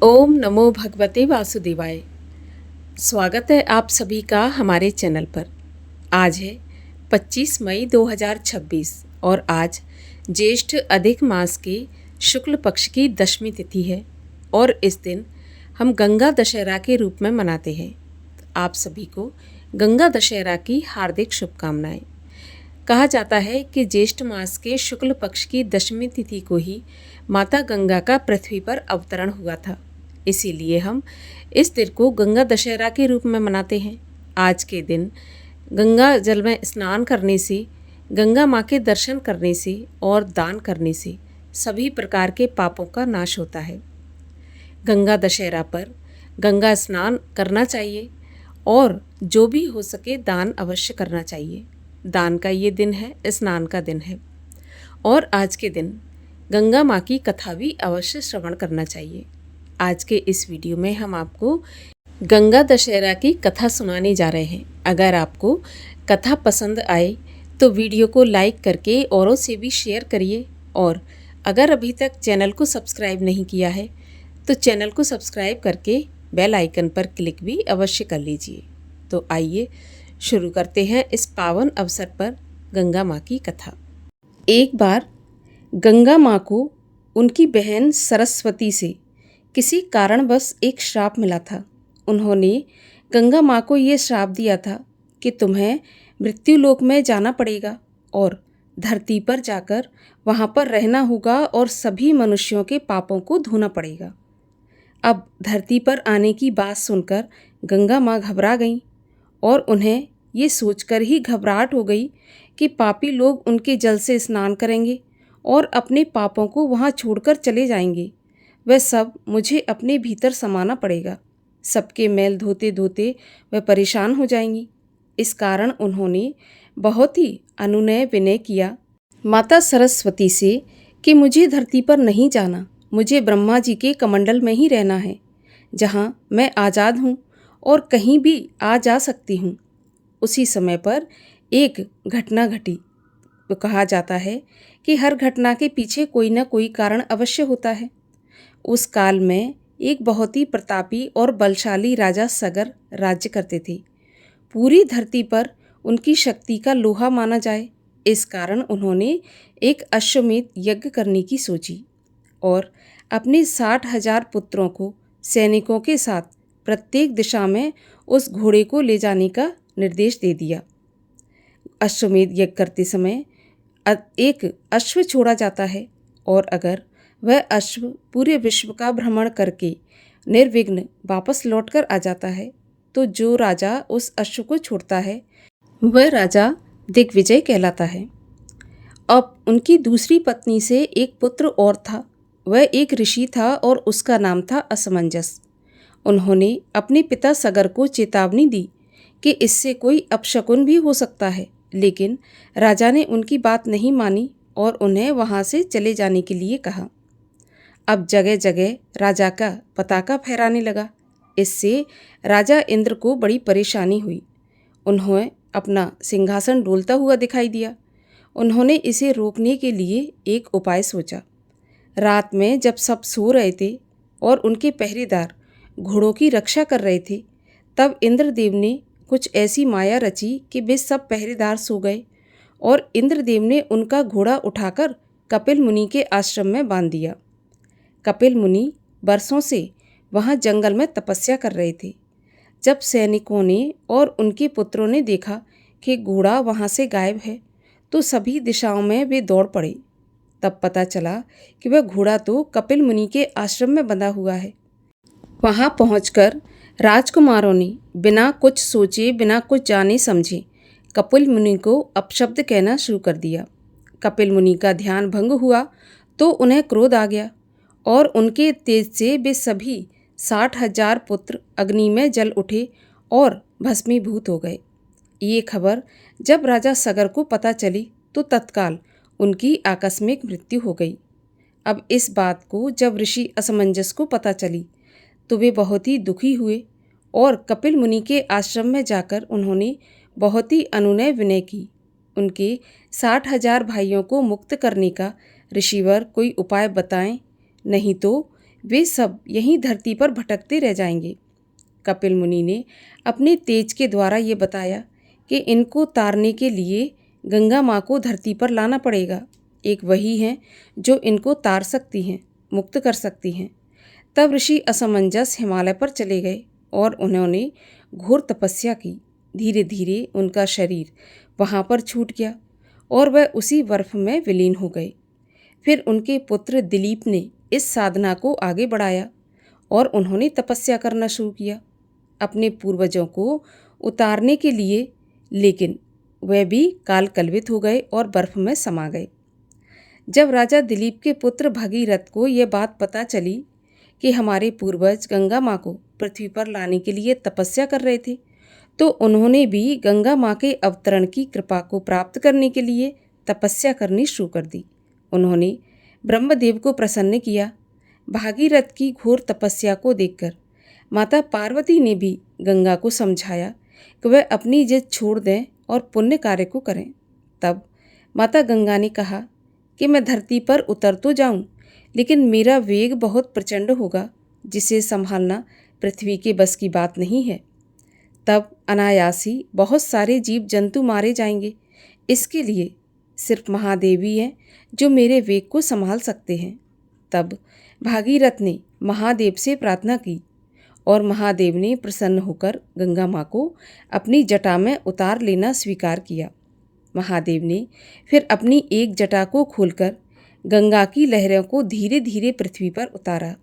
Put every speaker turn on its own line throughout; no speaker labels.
ओम नमो भगवते वासुदेवाय। स्वागत है आप सभी का हमारे चैनल पर। आज है 25 मई 2026 और आज ज्येष्ठ अधिक मास के शुक्ल पक्ष की दशमी तिथि है और इस दिन हम गंगा दशहरा के रूप में मनाते हैं। आप सभी को गंगा दशहरा की हार्दिक शुभकामनाएं। कहा जाता है कि ज्येष्ठ मास के शुक्ल पक्ष की दशमी तिथि को ही माता गंगा का पृथ्वी पर अवतरण हुआ था, इसीलिए हम इस दिन को गंगा दशहरा के रूप में मनाते हैं। आज के दिन गंगा जल में स्नान करने से, गंगा माँ के दर्शन करने से और दान करने से सभी प्रकार के पापों का नाश होता है। गंगा दशहरा पर गंगा स्नान करना चाहिए और जो भी हो सके दान अवश्य करना चाहिए। दान का ये दिन है, स्नान का दिन है और आज के दिन गंगा माँ की कथा भी अवश्य श्रवण करना चाहिए। आज के इस वीडियो में हम आपको गंगा दशहरा की कथा सुनाने जा रहे हैं। अगर आपको कथा पसंद आए तो वीडियो को लाइक करके औरों से भी शेयर करिए और अगर अभी तक चैनल को सब्सक्राइब नहीं किया है तो चैनल को सब्सक्राइब करके बेल आइकन पर क्लिक भी अवश्य कर लीजिए। तो आइए शुरू करते हैं इस पावन अवसर पर गंगा माँ की कथा। एक बार गंगा माँ को उनकी बहन सरस्वती से किसी कारणवश एक श्राप मिला था। उन्होंने गंगा माँ को ये श्राप दिया था कि तुम्हें मृत्युलोक में जाना पड़ेगा और धरती पर जाकर वहाँ पर रहना होगा और सभी मनुष्यों के पापों को धोना पड़ेगा। अब धरती पर आने की बात सुनकर गंगा माँ घबरा गईं और उन्हें ये सोचकर ही घबराहट हो गई कि पापी लोग उनके जल से स्नान करेंगे और अपने पापों को वहाँ छोड़कर चले जाएंगे। वह सब मुझे अपने भीतर समाना पड़ेगा। सबके मैल धोते धोते वह परेशान हो जाएंगी। इस कारण उन्होंने बहुत ही अनुनय विनय किया माता सरस्वती से कि मुझे धरती पर नहीं जाना, मुझे ब्रह्मा जी के कमंडल में ही रहना है, जहाँ मैं आज़ाद हूँ और कहीं भी आ जा सकती हूँ। उसी समय पर एक घटना घटी। तो कहा जाता है कि हर घटना के पीछे कोई न कोई कारण अवश्य होता है। उस काल में एक बहुत ही प्रतापी और बलशाली राजा सगर राज्य करते थे। पूरी धरती पर उनकी शक्ति का लोहा माना जाए, इस कारण उन्होंने एक अश्वमेध यज्ञ करने की सोची और अपने 60,000 पुत्रों को सैनिकों के साथ प्रत्येक दिशा में उस घोड़े को ले जाने का निर्देश दे दिया। अश्वमेध यज्ञ करते समय एक अश्व छोड़ा जाता है और अगर वह अश्व पूरे विश्व का भ्रमण करके निर्विघ्न वापस लौटकर आ जाता है तो जो राजा उस अश्व को छोड़ता है वह राजा दिग्विजय कहलाता है। अब उनकी दूसरी पत्नी से एक पुत्र और था। वह एक ऋषि था और उसका नाम था असमंजस। उन्होंने अपने पिता सगर को चेतावनी दी कि इससे कोई अपशकुन भी हो सकता है, लेकिन राजा ने उनकी बात नहीं मानी और उन्हें वहाँ से चले जाने के लिए कहा। अब जगह जगह राजा का पताका फहराने लगा। इससे राजा इंद्र को बड़ी परेशानी हुई। उन्हें अपना सिंहासन डोलता हुआ दिखाई दिया। उन्होंने इसे रोकने के लिए एक उपाय सोचा। रात में जब सब सो रहे थे और उनके पहरेदार घोड़ों की रक्षा कर रहे थे, तब इंद्रदेव ने कुछ ऐसी माया रची कि वे सब पहरेदार सो गए और इंद्रदेव ने उनका घोड़ा उठाकर कपिल मुनि के आश्रम में बांध दिया। कपिल मुनि बरसों से वहाँ जंगल में तपस्या कर रहे थे। जब सैनिकों ने और उनके पुत्रों ने देखा कि घोड़ा वहाँ से गायब है तो सभी दिशाओं में वे दौड़ पड़े। तब पता चला कि वह घोड़ा तो कपिल मुनि के आश्रम में बंधा हुआ है। वहाँ पहुँचकर राजकुमारों ने बिना कुछ सोचे, बिना कुछ जाने समझे कपिल मुनि को अपशब्द कहना शुरू कर दिया। कपिल मुनि का ध्यान भंग हुआ तो उन्हें क्रोध आ गया और उनके तेज से वे सभी 60,000 पुत्र अग्नि में जल उठे और भस्मीभूत हो गए। ये खबर जब राजा सगर को पता चली तो तत्काल उनकी आकस्मिक मृत्यु हो गई। अब इस बात को जब ऋषि असमंजस को पता चली तो वे बहुत ही दुखी हुए और कपिल मुनि के आश्रम में जाकर उन्होंने बहुत ही अनुनय विनय की। उनके 60,000 भाइयों को मुक्त करने का ऋषिवर कोई उपाय बताएं, नहीं तो वे सब यहीं धरती पर भटकते रह जाएंगे। कपिल मुनि ने अपने तेज के द्वारा ये बताया कि इनको तारने के लिए गंगा माँ को धरती पर लाना पड़ेगा। एक वही हैं जो इनको तार सकती हैं, मुक्त कर सकती हैं। तब ऋषि असमंजस हिमालय पर चले गए और उन्होंने घोर तपस्या की। धीरे धीरे उनका शरीर वहाँ पर छूट गया और वह उसी बर्फ में विलीन हो गए। फिर उनके पुत्र दिलीप ने इस साधना को आगे बढ़ाया और उन्होंने तपस्या करना शुरू किया अपने पूर्वजों को उतारने के लिए, लेकिन वे भी काल कलवित हो गए और बर्फ में समा गए। जब राजा दिलीप के पुत्र भगीरथ को यह बात पता चली कि हमारे पूर्वज गंगा माँ को पृथ्वी पर लाने के लिए तपस्या कर रहे थे, तो उन्होंने भी गंगा माँ के अवतरण की कृपा को प्राप्त करने के लिए तपस्या करनी शुरू कर दी। उन्होंने ब्रह्मदेव को प्रसन्न किया। भागीरथ की घोर तपस्या को देखकर माता पार्वती ने भी गंगा को समझाया कि वह अपनी जिद छोड़ दें और पुण्य कार्य को करें। तब माता गंगा ने कहा कि मैं धरती पर उतर तो जाऊं, लेकिन मेरा वेग बहुत प्रचंड होगा, जिसे संभालना पृथ्वी के बस की बात नहीं है। तब अनायास ही बहुत सारे जीव जंतु मारे जाएंगे। इसके लिए सिर्फ महादेव ही हैं जो मेरे वेग को संभाल सकते हैं। तब भागीरथ ने महादेव से प्रार्थना की और महादेव ने प्रसन्न होकर गंगा माँ को अपनी जटा में उतार लेना स्वीकार किया। महादेव ने फिर अपनी एक जटा को खोलकर गंगा की लहरों को धीरे धीरे पृथ्वी पर उतारा।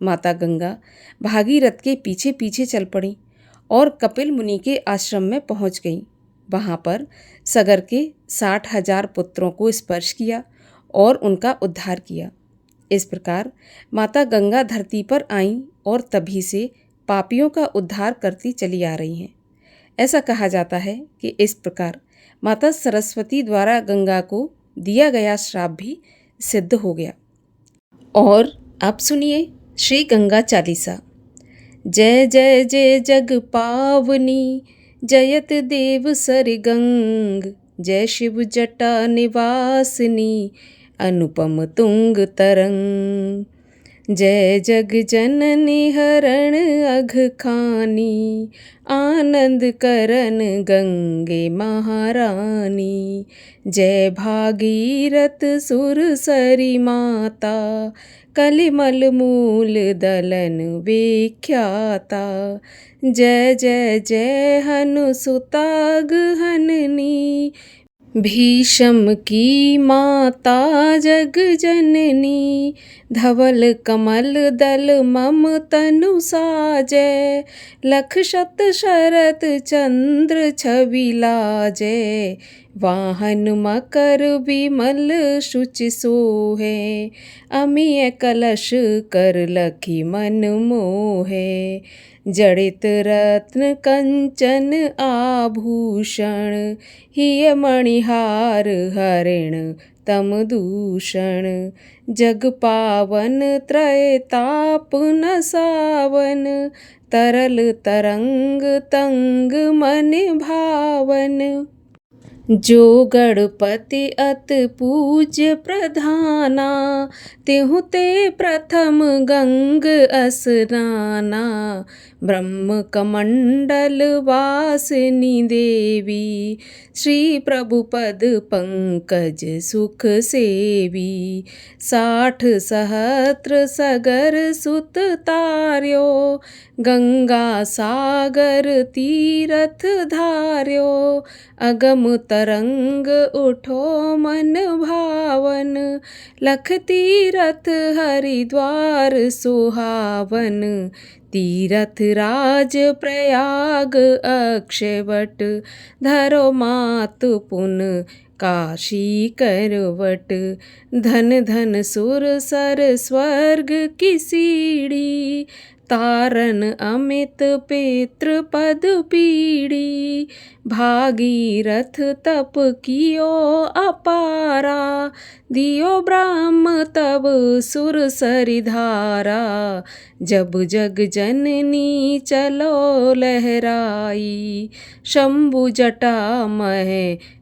माता गंगा भागीरथ के पीछे पीछे चल पड़ी और कपिल मुनि के आश्रम में पहुंच गईं। वहां पर सगर के 60,000 पुत्रों को स्पर्श किया और उनका उद्धार किया। इस प्रकार माता गंगा धरती पर आईं और तभी से पापियों का उद्धार करती चली आ रही हैं। ऐसा कहा जाता है कि इस प्रकार माता सरस्वती द्वारा गंगा को दिया गया श्राप भी सिद्ध हो गया। और आप सुनिए श्री गंगा चालीसा। जय जय जय जग पावनी, जयत देव सर गंग। जय शिव जटा निवासिनी, अनुपम तुंग तरंग। जय जग जननी हरण अघ खानी, आनंद करन गंगे महारानी। जय भागीरथ सुरसरी माता, कलिमल मूल दलन विख्याता। जय जय जय हनु सुताग हननी, भीषम की माता जग जननी। धवल कमल दल मम तनु साजै, लख शत शरत चंद्र छवि लाजै। वाहन मकर विमल शुचि सोहे, अमिय कलश कर लखी मन मोहे। जड़ित रत्न कंचन आभूषण, हिय मणिहार हरिण तम दूषण। जग पावन त्रय ताप नसावन, तरल तरंग तंग मन भावन। जो गणपति अत पूज्य प्रधाना, तिहु ते प्रथम गंग अस्नाना। ब्रह्म कमंडल वासिनी देवी, श्री प्रभुपद पंकज सुख सेवी। 60 सहस्त्र सगर सुत तार्यो, गंगा सागर तीरथ धार्यो। अगम तरंग उठो मन भावन, लख तीरथ हरिद्वार सुहावन। तीरथ राज प्रयाग अक्षयवट, धरो मात पुन काशी करवट। धन धन सुर सर स्वर्ग की सीढ़ी, तारन अमित पितृ पद पीढ़ी। भागीरथ तप कियो अपारा, दियो ब्रह्म तब सुर सरिधारा। जब जग जननी चलो लहराई, शंभु जटा मह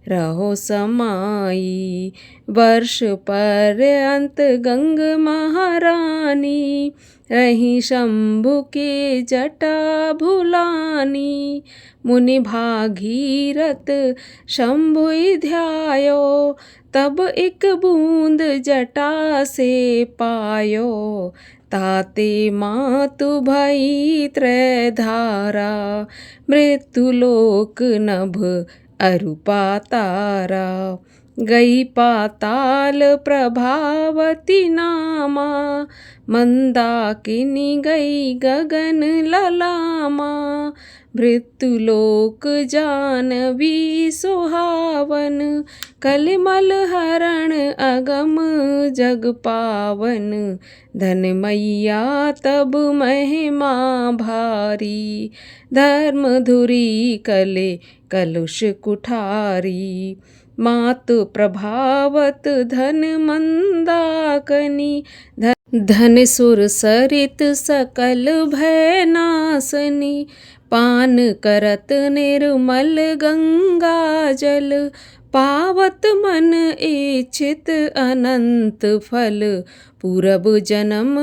रहो समाई। वर्ष पर्यंत गंग महारानी, रही शंभु के जटा भुलानी। मुनि भागीरथ शंभु ध्यायो, तब एक बूंद जटा से पायो। ताते मातु भई त्रय धारा, मृत्यु लोक नभ अरु पातारा। गई पाताल प्रभावती नामा, मंदाकिनी गई गगन ललामा। मृत्यु लोक जानवी सुहावन, कलिमल हरण अगम जग पावन। धन मैया तब महिमा भारी, धर्म धुरी कले कलुष कुठारी। मात प्रभावत धन मंदाकनी, धन सुर सरित सकल भय नासनी। पान करत निर्मल गंगा जल, पावत मन इच्छित अनंत फल। पूरब जन्म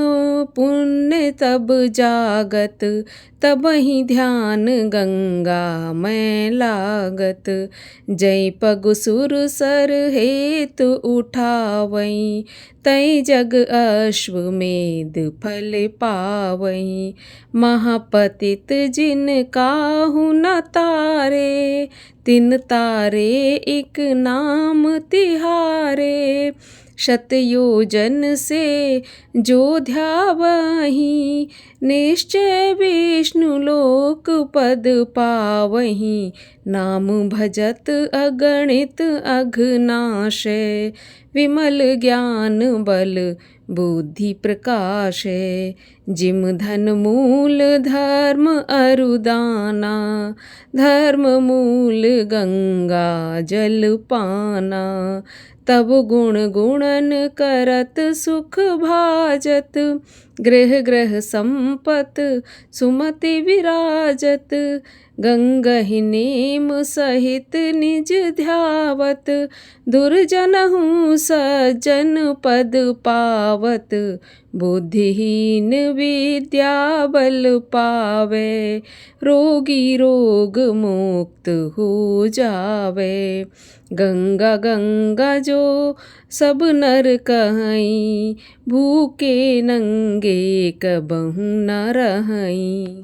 पुण्य तब जागत, तबहि ध्यान गंगा में लागत। जय पग सुर सर हेतु उठावई, तै जग अश्वमेध फल पावई। महापतित जिन काहू न तारे, तिन तारे एक नाम तिहारे। शतयोजन से जो ध्यावहीं, निश्चय विष्णु लोक पद पावहीं। नाम भजत अगणित अघनाशय, विमल ज्ञान बल बुद्धि प्रकाशय। जिम धन मूल धर्म अरुदाना, धर्म मूल गंगा जल पाना। तब गुण गुणन करत सुख भाजत, गृह गृह संपत सुमति विराजत। गंगहि नेम सहित निज ध्यावत, दुर्जनहु सज्जन पद पावत। बुद्धिहीन विद्या बल पावे, रोगी रोग मुक्त हो जावे। गंगा गंगा जो सब नर कहई, भूखे नंगे कबहु न रहई।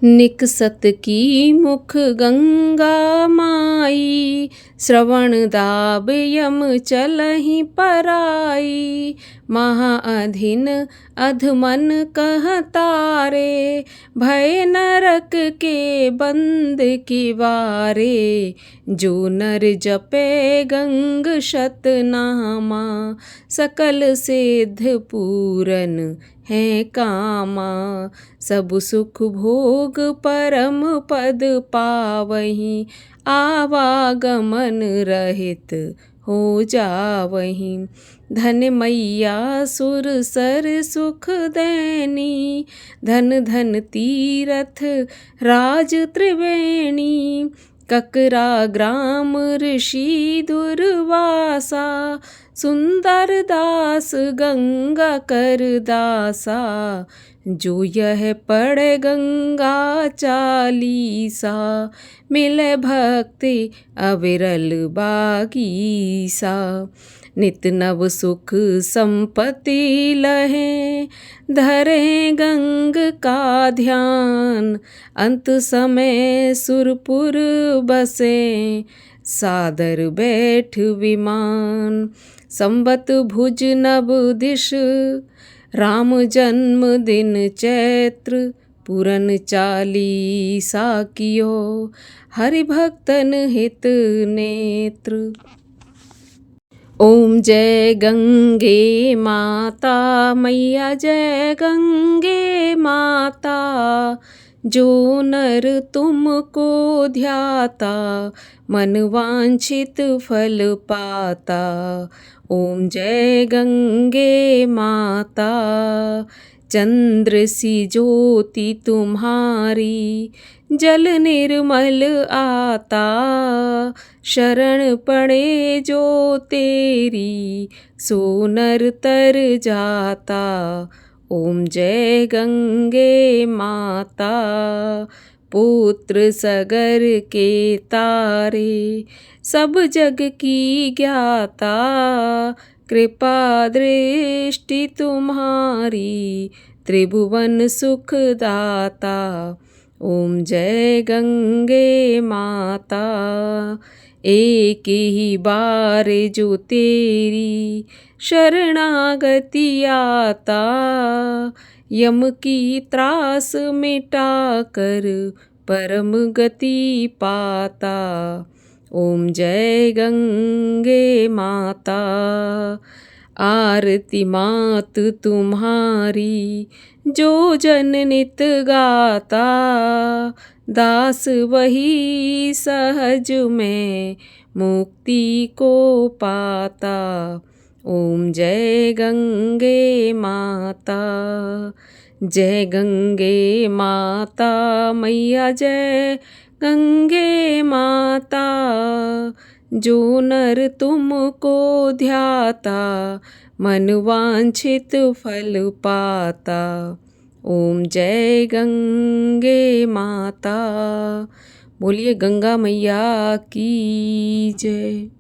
निकसत की मुख गंगा माई, श्रवण दाब यम चलहि पराई। महाअधिन अधमन कह तारे, भय नरक के बंद किवारे। जो नर जपे गंग शतनामा, सकल सिद्ध पूरन है कामा। सब सुख भोग परम पद पावहीं, आवागमन रहित हो जावहीं। धन मैया सुर सर सुख देनी, धन धन तीरथ राज त्रिवेणी। ककरा ग्राम ऋषि दुर्वासा, सुंदर दास गंगा कर दासा। जो यह पढ़े गंगा चालीसा, मिले भक्ति अविरल बागीसा। नित नव सुख संपत्ति लहे, धरे गंग का ध्यान। अंत समय सुरपुर बसे, सादर बैठ विमान। संबत भुज नव दिश, राम जन्म दिन चैत्र। पूरन चालीसा कियो, हरि भक्तन हित नेत्र। ओम जय गंगे माता मैया, जय गंगे माता। जो नर तुमको ध्याता, मन वांछित फल पाता। ओम जय गंगे माता। चंद्र सी ज्योति तुम्हारी जल निर्मल आता, शरण पड़े जो तेरी सो नर तर जाता। ओम जय गंगे माता, पुत्र सगर के तारे सब जग की ज्ञाता, कृपा दृष्टि तुम्हारी त्रिभुवन सुखदाता। ओम जय गंगे माता, एक ही बार जो तेरी शरणागति आता, यम की त्रास मिटा कर परम गति पाता। ओम जय गंगे माता, आरती मात तुम्हारी जो जन नित गाता, दास वही सहज में मुक्ति को पाता। ओम जय गंगे माता, जय गंगे माता मैया, जय गंगे माता। जो नर तुमको ध्याता, मन वांछित फल पाता। ओम जय गंगे माता। बोलिए गंगा मैया की जय।